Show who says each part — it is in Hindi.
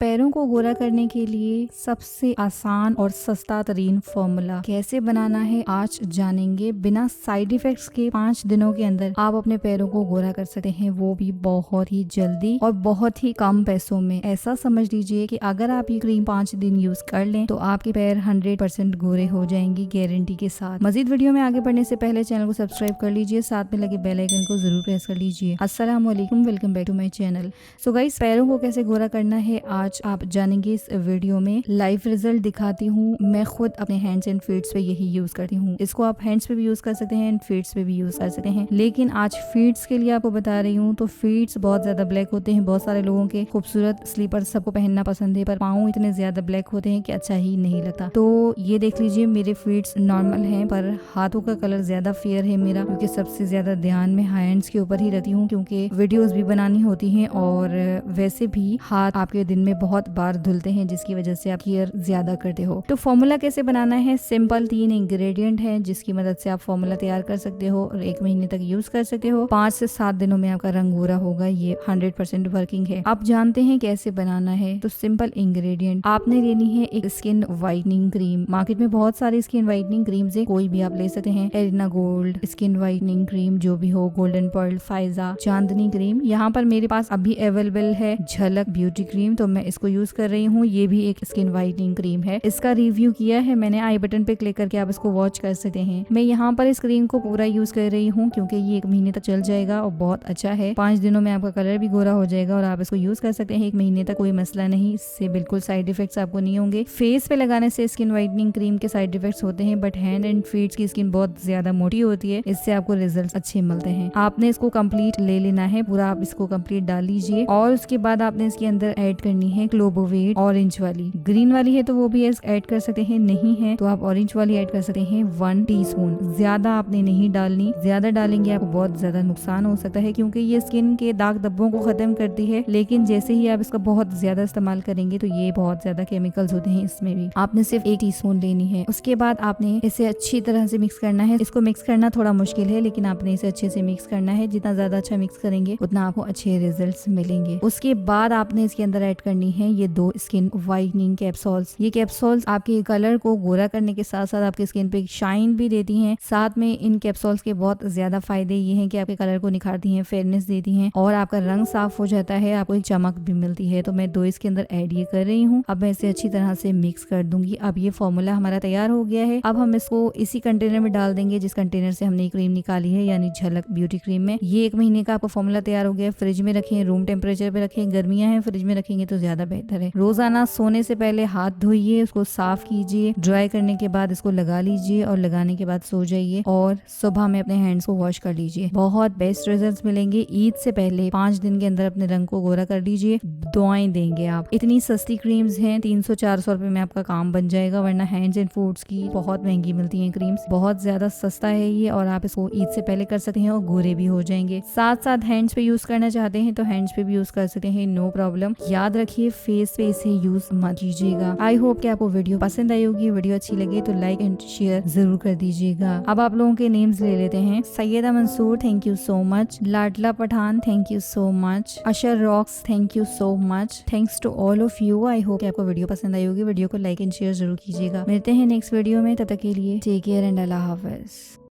Speaker 1: पैरों को गोरा करने के लिए सबसे आसान और सस्ता तरीन फॉर्मूला कैसे बनाना है आज जानेंगे। बिना साइड इफेक्ट्स के 5 दिनों के अंदर आप अपने पैरों को गोरा कर सकते हैं, वो भी बहुत ही जल्दी और बहुत ही कम पैसों में। ऐसा समझ लीजिए कि अगर आप ये क्रीम 5 दिन यूज कर लें तो आपके पैर 100% गोरे हो जाएंगी गारंटी के साथ। मजीद वीडियो में आगे बढ़ने से पहले चैनल को सब्सक्राइब कर लीजिए, साथ में लगे बेल आइकन को जरूर प्रेस कर लीजिए। अस्सलाम वालेकुम, welcome back to my channel. So guys, पैरों को कैसे गोरा करना है आज आप जानेंगे इस वीडियो में। लाइव रिजल्ट दिखाती हूँ। मैं खुद अपने हैंड्स एंड फीट्स पे यही यूज करती हूँ। इसको आप हैंड्स पे भी यूज कर सकते हैं एंड फीट्स पे भी यूज कर सकते हैं, लेकिन आज फीट्स के लिए आपको बता रही हूँ। तो फीट्स बहुत ज्यादा ब्लैक होते हैं। बहुत सारे लोगों के खूबसूरत स्लीपर सबको पहनना पसंद है, पर पाँव इतने ज्यादा ब्लैक होते हैं कि अच्छा ही नहीं लगता। तो ये देख लीजिए, मेरे फीट्स नॉर्मल हैं, पर हाथों का कलर ज्यादा फेयर है मेरा, क्योंकि सबसे ज्यादा ध्यान में हैंड्स के ऊपर ही रहती हूँ, क्योंकि वीडियोस भी बनानी होती हैं और वैसे भी हाथ आपके दिन में बहुत बार धुलते हैं, जिसकी वजह से आप केयर ज्यादा करते हो। तो फॉर्मूला कैसे बनाना है? सिंपल 3 इंग्रेडिएंट है जिसकी मदद से आप फॉर्मूला तैयार कर सकते हो और 1 महीने तक यूज कर सकते हो। 5 से 7 दिनों में आपका रंग गोरा होगा। ये 100% वर्किंग है। आप जानते हैं कैसे बनाना है? तो सिंपल इंग्रेडिएंट आपने लेनी है एक स्किन व्हाइटनिंग क्रीम। मार्केट में बहुत सारी स्किन व्हाइटनिंग क्रीम्स है, कोई भी आप ले सकते हैं। Arena gold skin whitening cream, जो भी हो, गोल्डन पर्ल, फाइजा, चांदनी क्रीम। यहाँ पर मेरे पास अभी अवेलेबल है झलक ब्यूटी क्रीम, तो मैं इसको यूज कर रही हूँ। ये भी एक स्किन व्हाइटनिंग क्रीम है। इसका रिव्यू किया है मैंने, आई बटन पे क्लिक करके आप इसको वॉच कर सकते हैं। मैं यहाँ पर इस क्रीम को पूरा यूज कर रही हूँ, क्योंकि ये 1 महीने तक चल जाएगा और बहुत अच्छा है। 5 दिनों में आपका कलर भी गोरा हो जाएगा और आप इसको यूज कर सकते हैं 1 महीने तक, कोई मसला नहीं। इससे बिल्कुल साइड इफेक्ट्स आपको नहीं होंगे। फेस पे लगाने से स्किन व्हाइटनिंग क्रीम के साइड इफेक्ट्स होते हैं, बट हैंड एंड फीट की स्किन बहुत ज्यादा मोटी होती है, इससे आपको रिजल्ट अच्छे मिलते हैं। आपने इसको कंप्लीट ले लेना है पूरा, आप इसको कंप्लीट डाल लीजिए और उसके बाद आपने इसके अंदर ऐड करनी है ग्लोबोवेट ऑरेंज वाली। ग्रीन वाली है तो वो भी ऐड कर सकते हैं, नहीं है तो आप ऑरेंज वाली ऐड कर सकते हैं 1 टीस्पून। ज्यादा आपने नहीं डालनी, ज्यादा डालेंगे आपको बहुत ज्यादा नुकसान हो सकता है, क्योंकि ये स्किन के दाग धब्बों को खत्म करती है। लेकिन जैसे ही आप इसका बहुत ज्यादा इस्तेमाल करेंगे तो ये बहुत ज्यादा केमिकल्स होते हैं इसमें भी। आपने सिर्फ 1 टीस्पून लेनी है। उसके बाद आपने इसे अच्छी तरह से मिक्स करना है। इसको मिक्स करना थोड़ा मुश्किल है, लेकिन आपने इसे अच्छे से मिक्स करना है। जितना ज्यादा अच्छा मिक्स करेंगे उतना आपको अच्छे रिजल्ट्स मिलेंगे। उसके बाद आपने इसके अंदर ऐड करनी है ये 2 स्किन व्हाइटनिंग कैप्सूल्स। ये कैप्सूल्स आपके कलर को गोरा करने के साथ साथ आपके स्किन पे शाइन भी देती हैं। साथ में इन कैप्सूल्स के बहुत ज्यादा फायदे ये हैं कि आपके कलर को निखारती हैं, फेयरनेस देती हैं और आपका रंग साफ हो जाता है, आपको एक चमक भी मिलती है। तो मैं 2 इसके अंदर ऐड ये कर रही हूँ। अब मैं इसे अच्छी तरह से मिक्स कर दूंगी। अब ये फॉर्मूला हमारा तैयार हो गया है। अब हम इसको इसी कंटेनर में डाल देंगे जिस कंटेनर से हमने क्रीम निकाली है, यानी झलक ब्यूटी क्रीम में। ये 1 महीने का आपका फॉर्मूला तैयार हो गया। फ्रिज में रखें, रूम टेम्परेचर पे रखें। गर्मियां हैं, फ्रिज में रखेंगे तो ज्यादा बेहतर है। रोजाना सोने से पहले हाथ धोइए, उसको साफ कीजिए, ड्राई करने के बाद इसको लगा लीजिए और लगाने के बाद सो जाइए और सुबह में अपने हैंड्स को वॉश कर लीजिए। बहुत बेस्ट रिजल्ट्स मिलेंगे। ईद से पहले 5 दिन के अंदर अपने रंग को गोरा कर लीजिए। दुआएं देंगे आप। इतनी सस्ती क्रीम्स हैं, 300-400 रुपए में आपका काम बन जाएगा, वरना हैंड्स एंड फूड्स की बहुत महंगी मिलती हैं क्रीम्स। बहुत ज्यादा सस्ता है ये और आप इसको ईद से पहले कर सकते हैं और गोरे भी हो जाएंगे। साथ साथ हैंड्स पे यूज करना चाहते हैं तो हैंड्स पे भी यूज कर सकते हैं, नो प्रॉब्लम। याद रखिए, फेस पे इसे यूज मत कीजिएगा। आई होप कि आपको वीडियो पसंद आई होगी। वीडियो अच्छी लगी तो लाइक एंड शेयर जरूर कर दीजिएगा। अब आप लोगों के नेम्स ले लेते हैं। Syeda Mansoor, thank you so much. Ladla Pathan, thank you so much. Ashar rocks, thank you so much. Thanks to all of you. I hope कि आपको वीडियो पसंद आई होगी। वीडियो को लाइक एंड शेयर जरूर कीजिएगा। मिलते हैं नेक्स्ट वीडियो में, तब तक के लिए टेक केयर एंड अल्लाह हाफिज।